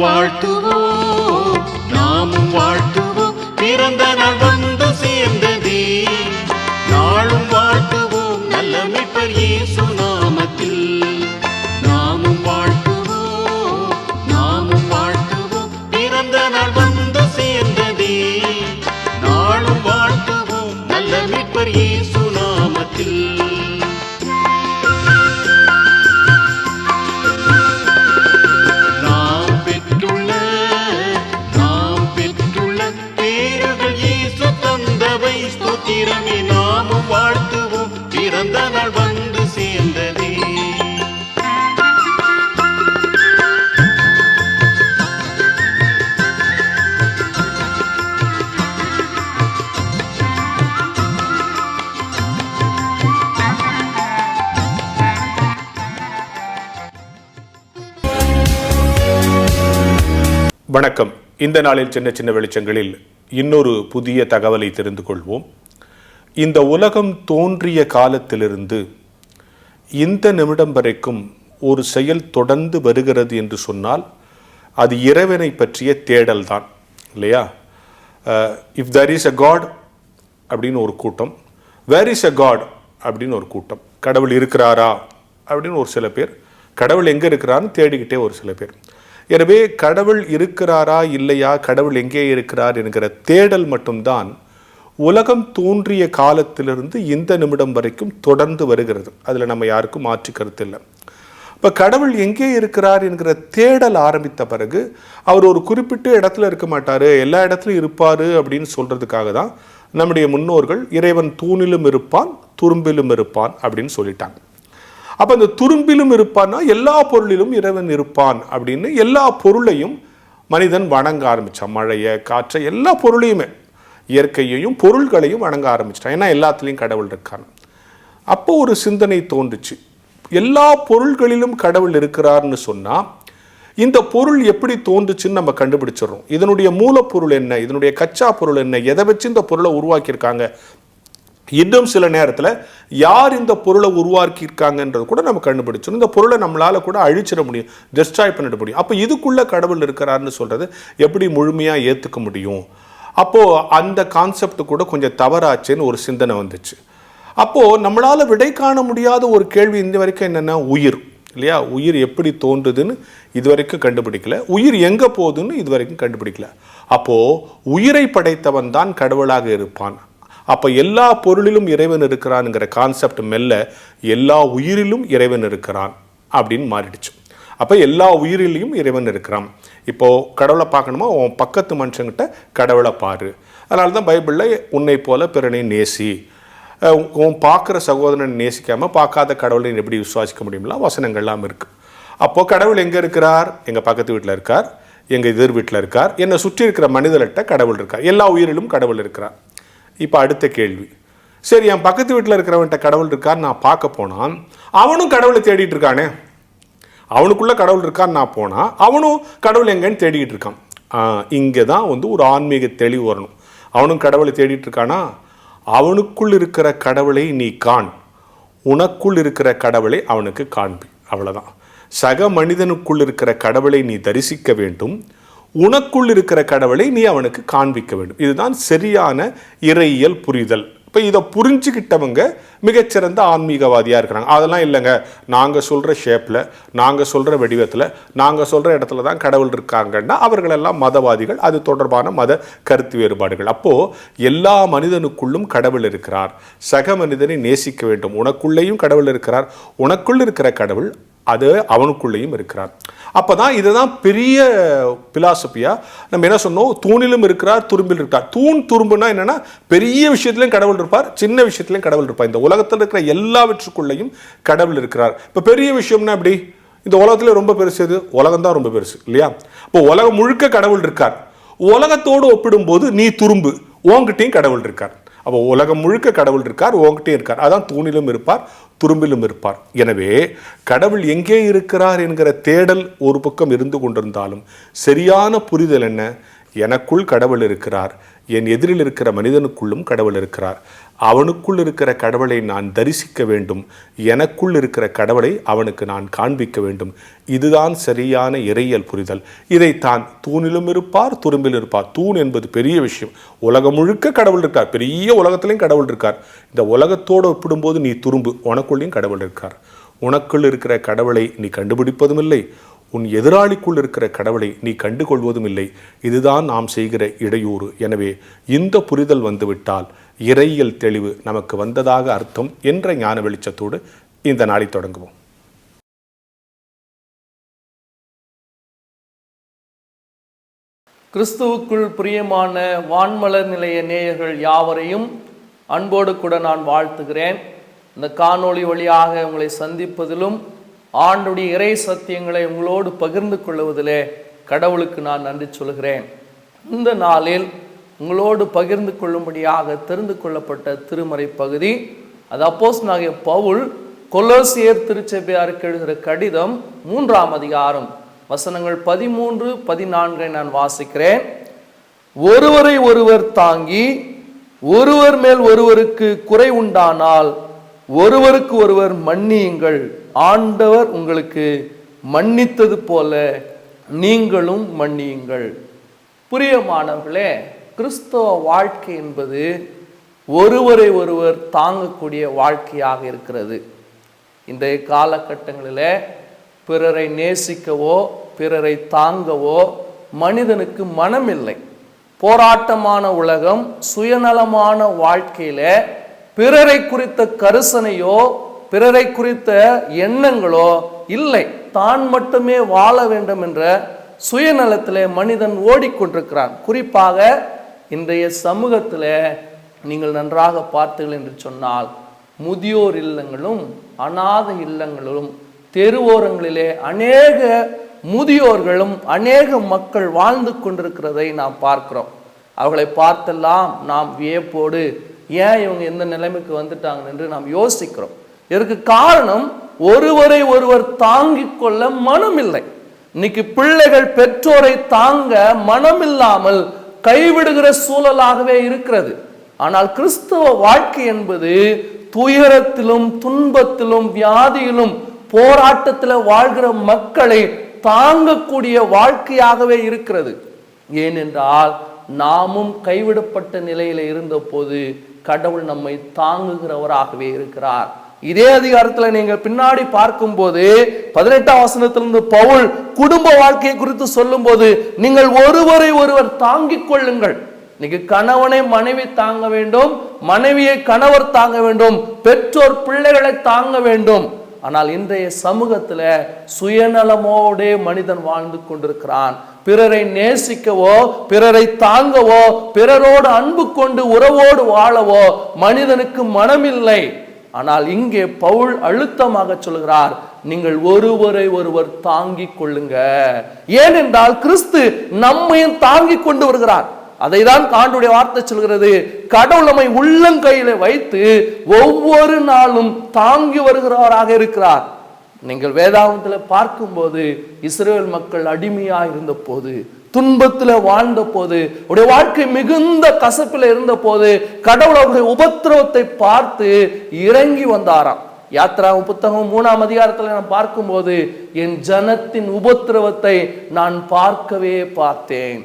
வாழ்த்துவோம், நாமும் வாழ்த்துவோம், பிறந்த நாள் வந்து சேர்ந்ததே. நாளும் வாழ்த்துவோம் நல்ல மீட்பர் இயேசு நாமத்தில். நாமும் வாழ்த்துவோம், நாமும் வாழ்த்துவோம், பிறந்த நாள் வந்து சேர்ந்ததே. நாளும் வாழ்த்துவோம் நல்ல மீட்பர் இயேசு நாமத்தில். நாமும் வாழ்த்துவோம், பிறந்த நாள் வந்து சேர்ந்ததே. வணக்கம். இந்த நாளில் சின்ன சின்ன வெளிச்சங்களில் இன்னொரு புதிய தகவலை தெரிந்து கொள்வோம். இந்த உலகம் தோன்றிய காலத்திலிருந்து இந்த நிமிடம் வரைக்கும் ஒரு செயல் தொடர்ந்து வருகிறது என்று சொன்னால் அது இறைவனை பற்றிய தேடல் தான், இல்லையா? If there is a god அப்படின்னு ஒரு கூட்டம், வேர் இஸ் அ காட் அப்படின்னு ஒரு கூட்டம், கடவுள் இருக்கிறாரா அப்படின்னு ஒரு சில பேர், கடவுள் எங்கே இருக்கிறான்னு தேடிக்கிட்டே ஒரு சில பேர். எனவே கடவுள் இருக்கிறாரா இல்லையா, கடவுள் எங்கே இருக்கிறார் என்கிற தேடல் மட்டும்தான் உலகம் தோன்றிய காலத்திலிருந்து இந்த நிமிடம் வரைக்கும் தொடர்ந்து வருகிறது. அதில் நம்ம யாருக்கும் மாற்று கருத்து இல்லை. இப்போ கடவுள் எங்கே இருக்கிறார் என்கிற தேடல் ஆரம்பித்த பிறகு அவர் ஒரு குறிப்பிட்ட இடத்துல இருக்க மாட்டார், எல்லா இடத்துலையும் இருப்பார் அப்படின்னு சொல்கிறதுக்காக தான் நம்முடைய முன்னோர்கள் இறைவன் தூணிலும் இருப்பான் துரும்பிலும் இருப்பான் அப்படின்னு சொல்லிட்டாங்க. அப்போ அந்த துரும்பிலும் இருப்பான்னா எல்லா பொருளிலும் இறைவன் இருப்பான் அப்படின்னு எல்லா பொருளையும் மனிதன் வணங்க ஆரம்பித்தான். மழையை, காற்றை, எல்லா பொருளையுமே, இயற்கையையும் பொருள்களையும் வணங்க ஆரம்பிச்சிட்டான். ஏன்னா எல்லாத்துலேயும் கடவுள் இருக்கான். அப்போ ஒரு சிந்தனை தோன்றுச்சு, எல்லா பொருள்களிலும் கடவுள் இருக்கிறார்னு சொன்னால் இந்த பொருள் எப்படி தோன்றுச்சுன்னு நம்ம கண்டுபிடிச்சிடறோம். இதனுடைய மூலப்பொருள் என்ன, இதனுடைய கச்சா பொருள் என்ன, எதை வச்சு இந்த பொருளை உருவாக்கியிருக்காங்க, இன்னும் சில நேரத்தில் யார் இந்த பொருளை உருவாக்கியிருக்காங்கன்றது கூட நம்ம கண்டுபிடிச்சிடும். இந்த பொருளை நம்மளால் கூட அழிச்சிட முடியும், டிஸ்ட்ராய் பண்ணிட முடியும். அப்போ இதுக்குள்ளே கடவுள் இருக்கிறாருன்னு சொல்கிறது எப்படி முழுமையாக ஏற்றுக்க முடியும்? அப்போது அந்த கான்செப்ட் கூட கொஞ்சம் தவறாச்சுன்னு ஒரு சிந்தனை வந்துச்சு. அப்போது நம்மளால் விடை காண முடியாத ஒரு கேள்வி இந்த வரைக்கும் என்னென்னா, உயிர், இல்லையா? உயிர் எப்படி தோன்றுதுன்னு இது வரைக்கும் கண்டுபிடிக்கல, உயிர் எங்கே போகுதுன்னு இது வரைக்கும் கண்டுபிடிக்கல. அப்போது உயிரை படைத்தவன் தான் கடவுளாக இருப்பான். அப்போ எல்லா பொருளிலும் இறைவன் இருக்கிறான்ங்கிற கான்செப்ட் மெல்ல எல்லா உயிரிலும் இறைவன் இருக்கிறான் அப்படின்னு மாறிடுச்சு. அப்போ எல்லா உயிரிலையும் இறைவன் இருக்கிறான். இப்போது கடவுளை பார்க்கணுமா, உன் பக்கத்து மனுஷங்கிட்ட கடவுளை பாரு. அதனால தான் பைபிளில் உன்னை போல பிறனை நேசி, உன் பார்க்குற சகோதரனை நேசிக்காமல் பார்க்காத கடவுளை எப்படி விசுவாசிக்க முடியும்லாம் வசனங்கள்லாம் இருக்குது. அப்போது கடவுள் எங்கே இருக்கிறார்? எங்கள் பக்கத்து வீட்டில் இருக்கார், எங்கள் எதிர் வீட்டில் இருக்கார், என்னை சுற்றி இருக்கிற மனிதர்கிட்ட கடவுள் இருக்கார், எல்லா உயிரிலும் கடவுள் இருக்கிறார். இப்போ அடுத்த கேள்வி, சரி என் பக்கத்து வீட்டில் இருக்கிறவன்கிட்ட கடவுள் இருக்கார் நான் பார்க்க போனால் அவனும் கடவுளை தேடிட்டு இருக்கானே, அவனுக்குள்ளே கடவுள் இருக்கான்னு நான் போனால் அவனும் கடவுள் எங்கன்னு தேடிக்கிட்டு இருக்கான். இங்கே தான் ஒரு ஆன்மீக தெளிவு வரணும். அவனும் கடவுளை தேடிட்டு இருக்கானா, அவனுக்குள் இருக்கிற கடவுளை நீ காண், உனக்குள் இருக்கிற கடவுளை அவனுக்கு காண்பி, அவ்வளோதான். சக மனிதனுக்குள் இருக்கிற கடவுளை நீ தரிசிக்க வேண்டும், உனக்குள் இருக்கிற கடவுளை நீ அவனுக்கு காண்பிக்க வேண்டும். இதுதான் சரியான இறையியல் புரிதல். இப்போ இதை புரிஞ்சுக்கிட்டவங்க மிகச்சிறந்த ஆன்மீகவாதியாக இருக்கிறாங்க. அதெல்லாம் இல்லைங்க, நாங்கள் சொல்கிற ஷேப்பில், நாங்கள் சொல்கிற வடிவத்தில், நாங்கள் சொல்கிற இடத்துல தான் கடவுள் இருக்காங்கன்னா அவர்களெல்லாம் மதவாதிகள். அது தொடர்பான மத கருத்து வேறுபாடுகள். அப்போது எல்லா மனிதனுக்குள்ளும் கடவுள் இருக்கிறார், சக மனிதனை நேசிக்க வேண்டும், உனக்குள்ளேயும் கடவுள் இருக்கிறார், உனக்குள் இருக்கிற கடவுள் அது அவனுக்குள்ளேயும் இருக்கிறார். அப்போ தான் இதை தான் பெரிய பிலாசபியாக நம்ம என்ன சொன்னோம், தூணிலும் இருக்கிறார் துரும்பில் இருக்கார். தூண் துரும்புனா என்னென்னா பெரிய விஷயத்துலையும் கடவுள் இருப்பார், சின்ன விஷயத்துலையும் கடவுள் இருப்பார். இந்த உலகத்தில் இருக்கிற எல்லாவற்றுக்குள்ளேயும் கடவுள் இருக்கிறார். இப்போ பெரிய விஷயம்னா எப்படி, இந்த உலகத்தில் ரொம்ப பெருசு எது? உலகம் தான் ரொம்ப பெருசு, இல்லையா? இப்போ உலகம் முழுக்க கடவுள் இருக்கார். உலகத்தோடு ஒப்பிடும்போது நீ துரும்பு, உன்கிட்டையும் கடவுள் இருக்கார். அப்போ உலகம் முழுக்க கடவுள் இருக்கார், உங்ககிட்டயும் இருக்கார். அதான் தூணிலும் இருப்பார் துரும்பிலும் இருப்பார். எனவே கடவுள் எங்கே இருக்கிறார் என்கிற தேடல் ஒரு பக்கம் இருந்து கொண்டிருந்தாலும் சரியான புரிதல் என்ன, எனக்குள் கடவுள் இருக்கிறார், என் எதிரில் இருக்கிற மனிதனுக்குள்ளும் கடவுள் இருக்கிறார். அவனுக்குள் இருக்கிற கடவுளை நான் தரிசிக்க வேண்டும், எனக்குள் இருக்கிற கடவுளை அவனுக்கு நான் காண்பிக்க வேண்டும். இதுதான் சரியான இறையியல் புரிதல். இதைத்தான் தூணிலும் இருப்பார் துரும்பிலும் இருப்பார். தூண் என்பது பெரிய விஷயம். உலகம் முழுக்க கடவுள் இருக்கார், பெரிய உலகத்திலையும் கடவுள் இருக்கார். இந்த உலகத்தோடு ஒப்பிடும்போது நீ துரும்பு, உனக்குள்ளேயும் கடவுள் இருக்கார். உனக்குள் இருக்கிற கடவுளை நீ கண்டுபிடிப்பதும் இல்லை, உன் எதிராளிக்குள் இருக்கிற கடவுளை நீ கண்டுகொள்வதும் இல்லை. இதுதான் நாம் செய்கிற இடையூறு. எனவே இந்த புரிதல் வந்துவிட்டால் இறையியல் தெளிவு நமக்கு வந்ததாக அர்த்தம் என்ற ஞான வெளிச்சத்தோடு இந்த நாளை தொடங்குவோம். கிறிஸ்துவுக்குள் பிரியமான வான்மலர் நிலைய நேயர்கள் யாவரையும் அன்போடு கூட நான் வாழ்த்துகிறேன். இந்த காணொளி வழியாக உங்களை சந்திப்பதிலும் ஆண்டுடைய இறை சத்தியங்களை உங்களோடு பகிர்ந்து கொள்வதிலே கடவுளுக்கு நான் நன்றி சொல்கிறேன். இந்த நாளில் உங்களோடு பகிர்ந்து கொள்ளும்படியாக தெரிந்து கொள்ளப்பட்ட திருமறை பகுதி, அது அப்போஸ்தலனாகிய பவுல் கொலோசியர் திருச்சபையாருக்கு எழுதுகிற கடிதம் 3ஆம் அதிகாரம் வசனங்கள் 13-14 நான் வாசிக்கிறேன். ஒருவரை ஒருவர் தாங்கி ஒருவர் மேல் ஒருவருக்கு குறை உண்டானால் ஒருவருக்கு ஒருவர் மன்னியுங்கள், ஆண்டவர் உங்களுக்கு மன்னித்தது போல நீங்களும் மன்னியுங்கள். பிரியமானவர்களே, கிறிஸ்தவ வாழ்க்கை என்பது ஒருவரை ஒருவர் தாங்கக்கூடிய வாழ்க்கையாக இருக்கிறது. இன்றைய காலகட்டங்களில் பிறரை நேசிக்கவோ பிறரை தாங்கவோ மனிதனுக்கு மனமில்லை. போராட்டமான உலகம், சுயநலமான வாழ்க்கையில பிறரை குறித்த கரிசனையோ பிறரை குறித்த எண்ணங்களோ இல்லை. தான் மட்டுமே வாழ வேண்டும் என்ற சுயநலத்திலே மனிதன் ஓடிக்கொண்டிருக்கிறான். குறிப்பாக இன்றைய சமூகத்தில் நீங்கள் நன்றாக பார்த்தீர்கள் என்று சொன்னால், முதியோர் இல்லங்களும் அநாத இல்லங்களும் தெருவோரங்களிலே அநேக முதியோர்களும் அநேக மக்கள் வாழ்ந்து கொண்டிருக்கிறதை நாம் பார்க்கிறோம். அவர்களை பார்த்தெல்லாம் நாம் வியப்போடு ஏன் இவங்க எந்த நிலைமைக்கு வந்துட்டாங்க என்று நாம் யோசிக்கிறோம். இதற்கு காரணம் ஒருவரை ஒருவர் தாங்கிக் கொள்ள மனமில்லை. இன்னைக்கு பிள்ளைகள் பெற்றோரை தாங்க மனமில்லாமல் கைவிடுகிற சூழலாகவே இருக்கிறது. ஆனால் கிறிஸ்தவ வாழ்க்கை என்பது துயரத்திலும் துன்பத்திலும் வியாதியிலும் போராட்டத்தில் வாழ்கிற மக்களை தாங்கக்கூடிய வாழ்க்கையாகவே இருக்கிறது. ஏனென்றால் நாமும் கைவிடப்பட்ட நிலையில இருந்த போது கடவுள் நம்மை தாங்குகிறவராகவே இருக்கிறார். இதே அதிகாரத்தில் நீங்கள் பின்னாடி பார்க்கும்போது 18ஆம் வசனத்திலிருந்து பவுல் குடும்ப வாழ்க்கையை குறித்து சொல்லும் போது, நீங்கள் ஒருவரை ஒருவர் தாங்கிக் கொள்ளுங்கள். இன்னைக்கு கணவனை மனைவி தாங்க வேண்டும், மனைவியை கணவர் தாங்க வேண்டும், பெற்றோர் பிள்ளைகளை தாங்க வேண்டும். ஆனால் இன்றைய சமூகத்துல சுயநலமோடே மனிதன் வாழ்ந்து கொண்டிருக்கிறான். பிறரை நேசிக்கவோ பிறரை தாங்கவோ பிறரோடு அன்பு கொண்டு உறவோடு வாழவோ மனிதனுக்கு மனமில்லை. ஆனால் இங்கே பவுல் அழுத்தமாக சொல்கிறார், நீங்கள் ஒருவரை ஒருவர் தாங்கிக் கொள்ளுங்க. ஏனென்றால் கிறிஸ்து நம்மையும் தாங்கிக் கொண்டு வருகிறார். அதை தான் ஆண்டவருடைய வார்த்தை சொல்கிறது. கடவுள் நம்மை உள்ளங்கையில வைத்து ஒவ்வொரு நாளும் தாங்கி வருகிறவராக இருக்கிறார். நீங்கள் வேதாகமத்தில் பார்க்கும்போது இஸ்ரவேல் மக்கள் அடிமையா இருந்த போது, துன்பத்தில் வாழ்ந்த போது, உடைய வாழ்க்கை மிகுந்த கசப்பில் இருந்த போது கடவுள் அவருடைய உபத்திரவத்தை பார்த்து இறங்கி வந்தாராம். யாத்ராகம புத்தகம் 3ஆம் அதிகாரத்தில் நான் பார்க்கும்போது, என் ஜனத்தின் உபத்திரவத்தை நான் பார்க்கவே பார்த்தேன்.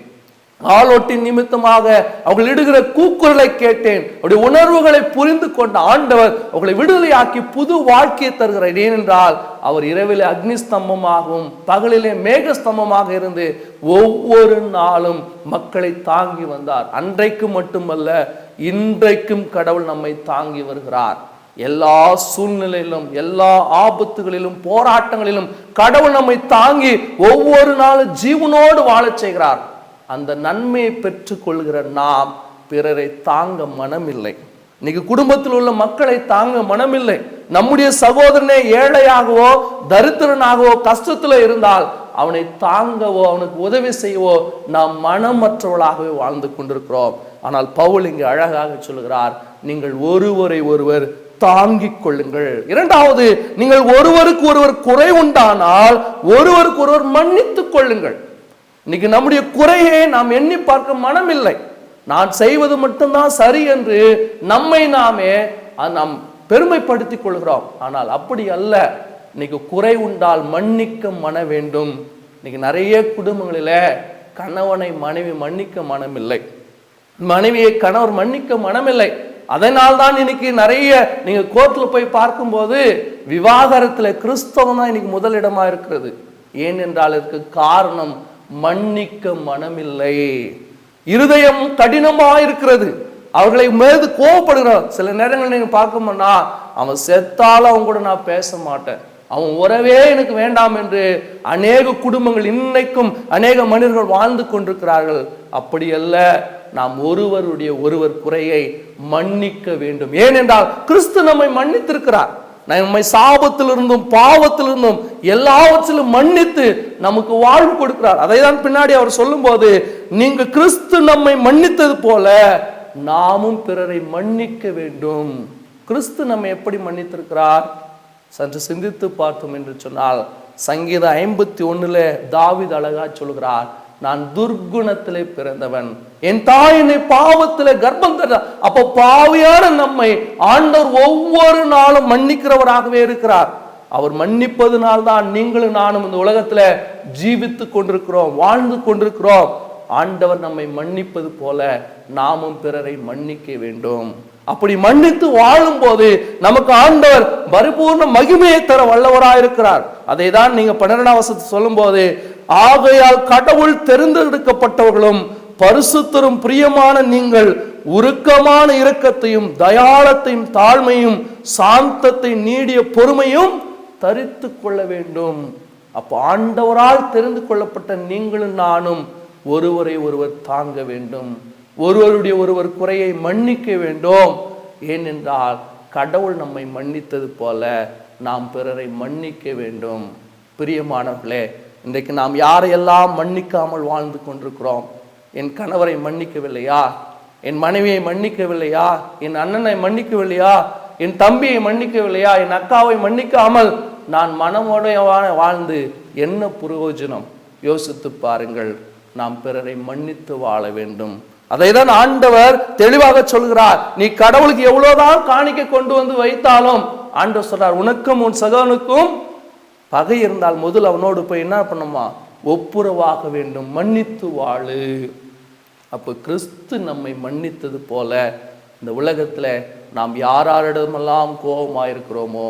ஆளோட்டின் நிமித்தமாக அவர்கள் இடுகிற கூக்குரலை கேட்டேன். அவருடைய உணர்வுகளை புரிந்து கொண்ட ஆண்டவர் அவர்களை விடுதலையாக்கி புது வாழ்க்கையை தருகிறார். ஏனென்றால் அவர் இரவிலே அக்னி ஸ்தம்பமாகவும் பகலிலே மேக ஸ்தம்பமாக இருந்து ஒவ்வொரு நாளும் மக்களை தாங்கி வந்தார். அன்றைக்கு மட்டுமல்ல, இன்றைக்கும் கடவுள் நம்மை தாங்கி வருகிறார். எல்லா சூழ்நிலையிலும் எல்லா ஆபத்துகளிலும் போராட்டங்களிலும் கடவுள் நம்மை தாங்கி ஒவ்வொரு நாளும் ஜீவனோடு வாழச் செய்கிறார். அந்த நன்மையை பெற்றுக் கொள்கிற நாம் பிறரை தாங்க மனமில்லை. இன்னைக்கு குடும்பத்தில் உள்ள மக்களை தாங்க மனமில்லை. நம்முடைய சகோதரனே ஏழையாகவோ தரித்திரனாகவோ கஷ்டத்துல இருந்தால் அவனை தாங்கவோ அவனுக்கு உதவி செய்யவோ நாம் மனமற்றவர்களாகவே வாழ்ந்து கொண்டிருக்கிறோம். ஆனால் பவுல் இங்கு அழகாக சொல்கிறார், நீங்கள் ஒருவரை ஒருவர் தாங்கிக் கொள்ளுங்கள். இரண்டாவது, நீங்கள் ஒருவருக்கு ஒருவர் குறை உண்டானால் ஒருவருக்கு ஒருவர் மன்னித்துக் கொள்ளுங்கள். இன்னைக்கு நம்முடைய குறையை நாம் எண்ணி பார்க்க மனமில்லை. நான் செய்வது மட்டும்தான் சரி என்று நம்மை நாமே நாம் பெருமைப்படுத்திக் கொள்கிறோம். ஆனால் அப்படி அல்ல. இன்னைக்கு குறை உண்டால் மன்னிக்க மன வேண்டும். இன்னைக்கு நிறைய குடும்பங்களில கணவனை மனைவி மன்னிக்க மனமில்லை, மனைவியை கணவர் மன்னிக்க மனமில்லை. அதனால்தான் இன்னைக்கு நிறைய நீங்க கோர்ட்ல போய் பார்க்கும்போது விவாகரத்துல கிறிஸ்தவம் தான் இன்னைக்கு முதலிடமா இருக்கிறது. ஏனென்றால் இதற்கு காரணம் மன்னிக்க மனமில்லை, இருதயம் கடினமா இருக்கிறது, அவர்களை மீது கோவப்படுகிறார். சில நேரங்கள் நீங்க பார்க்கணும்னா அவன் செத்தாலும் அவங்க கூட நான் பேச மாட்டேன், அவன் உறவே எனக்கு வேண்டாம் என்று அநேக குடும்பங்கள் இன்னைக்கும் அநேக மனிதர்கள் வாழ்ந்து கொண்டிருக்கிறார்கள். அப்படி அல்ல, நாம் ஒருவருடைய ஒருவர் குறையை மன்னிக்க வேண்டும். ஏனென்றால் கிறிஸ்து நம்மை மன்னித்திருக்கிறார். நம்மை சாபத்திலிருந்தும் பாவத்திலிருந்தும் எல்லாவற்றிலும் மன்னித்து நமக்கு வாழ்வு கொடுக்கிறார். அதை தான் பின்னாடி அவர் சொல்லும் போது, நீங்க கிறிஸ்து நம்மை மன்னித்தது போல நாமும் பிறரை மன்னிக்க வேண்டும். கிறிஸ்து நம்மை எப்படி மன்னித்திருக்கிறார் சற்று சிந்தித்து பார்த்தோம் என்று சொன்னால், சங்கீதம் 51 தாவீது அழகா சொல்கிறார், நான் துர்குணத்திலே பிறந்தவன், என் தாய் என்னை பாவத்திலே கர்ப்பம் தர. அப்ப பாவியான நம்மை ஆண்டவர் ஒவ்வொரு நாளும் மன்னிக்கிறவராகவே இருக்கிறார். அவர் மன்னிப்பதனால்தான் நீங்களும் நானும் இந்த உலகத்துல ஜீவித்து கொண்டிருக்கிறோம், வாழ்ந்து கொண்டிருக்கிறோம். ஆண்டவர் நம்மை மன்னிப்பது போல நாமும் பிறரை மன்னிக்க வேண்டும். அப்படி மன்னித்து வாழும் போது நமக்கு ஆண்டவர் பரிபூர்ண மகிமையை தர வல்லவராயிருக்கிறார். அதை தான் நீங்க 12ஆம் வசனத்தை சொல்லும் போது, ஆகையால் கடவுள் தெரிந்தெடுக்கப்பட்டவர்களும் பரிசுத்தரும் பிரியமான நீங்கள் உருக்கமான இரக்கத்தையும் தயாளத்தையும் தாழ்மையும் சாந்தத்தை நீடிய பொறுமையும் தரித்து கொள்ள வேண்டும். அப்போ ஆண்டவரால் தெரிந்து கொள்ளப்பட்ட நீங்களும் நானும் ஒருவரை ஒருவர் தாங்க வேண்டும், ஒருவருடைய ஒருவர் குறையை மன்னிக்க வேண்டும். ஏனென்றால் கடவுள் நம்மை மன்னித்தது போல நாம் பிறரை மன்னிக்க வேண்டும். பிரியமானவர்களே, இன்றைக்கு நாம் யாரையெல்லாம் மன்னிக்காமல் வாழ்ந்து கொண்டிருக்கிறோம்? என் கணவரை மன்னிக்கவில்லையா? என் மனைவியை மன்னிக்கவில்லையா? என் அண்ணனை மன்னிக்கவில்லையா? என் தம்பியை மன்னிக்கவில்லையா? என் அக்காவை மன்னிக்காமல் நான் மனமுடைய வாழ்ந்து என்ன பிரயோஜனம்? யோசித்து பாருங்கள். நாம் பிறரை மன்னித்து வாழ வேண்டும். அதை தான் ஆண்டவர் தெளிவாக சொல்கிறார். நீ கடவுளுக்கு எவ்வளவுதான் காணிக்கை கொண்டு வந்து வைத்தாலும் ஆண்டவர் சொல்றார், உனக்கும் உன் சகோதரனுக்கும் பகை இருந்தால் முதல் அவனோடு போய் என்ன பண்ணுமா? ஒப்புரவாக வேண்டும், மன்னித்து வாழு. அப்போ கிறிஸ்து நம்மை மன்னித்தது போல இந்த உலகத்துல நாம் யாரிடமெல்லாம் கோபமாயிருக்கிறோமோ,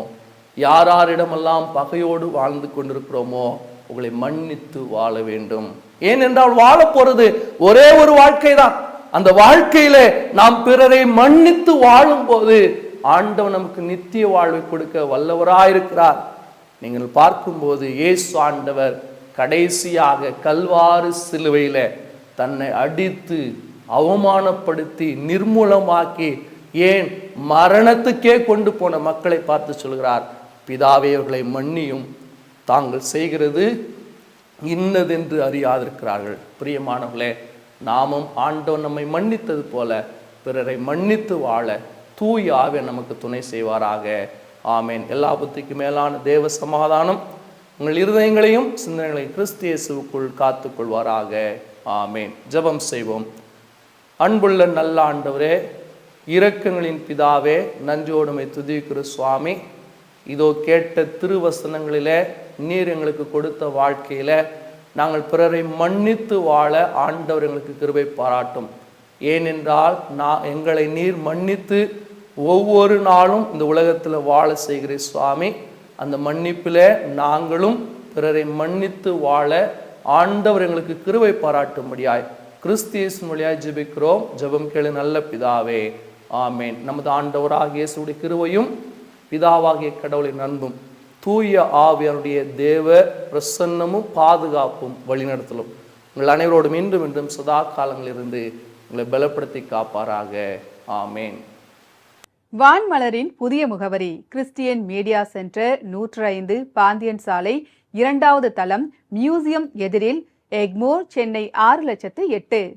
யாரிடமெல்லாம் பகையோடு வாழ்ந்து கொண்டிருக்கிறோமோ, உங்களை மன்னித்து வாழ வேண்டும். ஏனென்றால் வாழ போறது ஒரே ஒரு வாழ்க்கை தான். அந்த வாழ்க்கையில நாம் பிறரை மன்னித்து வாழும் போது ஆண்டவர் நமக்கு நித்திய வாழ்வை கொடுக்க வல்லவராயிருக்கிறார். நீங்கள் பார்க்கும்போது இயேசு ஆண்டவர் கடைசியாக கல்வாரி சிலுவையில தன்னை அடித்து அவமானப்படுத்தி நிர்மூலமாக்கி ஏன் மரணத்துக்கே கொண்டு போன மக்களை பார்த்து சொல்கிறார், பிதாவே அவர்களை மன்னியும், தாங்கள் செய்கிறது இன்னதென்று அறியாதிருக்கிறார்கள். பிரியமானவர்களே, நாமும் ஆண்டவர் நம்மை மன்னித்தது போல பிறரை மன்னித்து வாழ தூய ஆவியானவர் நமக்கு துணை செய்வாராக. ஆமேன். எல்லா புத்திக்கு மேலான தேவ சமாதானம் உங்கள் இருதயங்களையும் சிந்தனைகளையும் கிறிஸ்து இயேசுவுக்குள் காத்துக் கொள்வாராக. ஆமேன். ஜெபம் செய்வோம். அன்புள்ள நல்ல ஆண்டவரே, இரக்கங்களின் பிதாவே, நன்றோடுமை துதிக்கிற சுவாமி, இதோ கேட்ட திருவசனங்களிலே நீர் எங்களுக்கு கொடுத்த வாழ்க்கையில நாங்கள் பிறரை மன்னித்து வாழ ஆண்டவர் எங்களுக்கு கிருபை பாராட்டும். ஏனென்றால் எங்களை நீர் மன்னித்து ஒவ்வொரு நாளும் இந்த உலகத்தில் வாழ செய்கிற சுவாமி, அந்த மன்னிப்பில் நாங்களும் பிறரை மன்னித்து வாழ ஆண்டவர் எங்களுக்கு கிருபை பாராட்டும்படியாய் கிறிஸ்து இயேசுவின் வழியாய் ஜெபிக்கிறோம். ஜெபம் கேளு நல்ல பிதாவே. ஆமேன். நமது ஆண்டவராகிய இயேசுவுடைய கிருபையும் பிதாவாகிய கடவுளின் அன்பும் தூய ஆவியாருடைய தேவ பிரசன்னமும் பாதுகாப்பும் வழிநடத்தலும் உங்கள் அனைவரோடும் இன்றும் இன்றும் சதா காலங்களிலிருந்து உங்களை பலப்படுத்தி காப்பாராக. ஆமேன். வான்மலரின் புதிய முகவரி கிறிஸ்டியன் மீடியா சென்டர், 105 பாந்தியன் சாலை, 2வது தளம், மியூசியம் எதிரில், எக்மோர், சென்னை 6,08,000.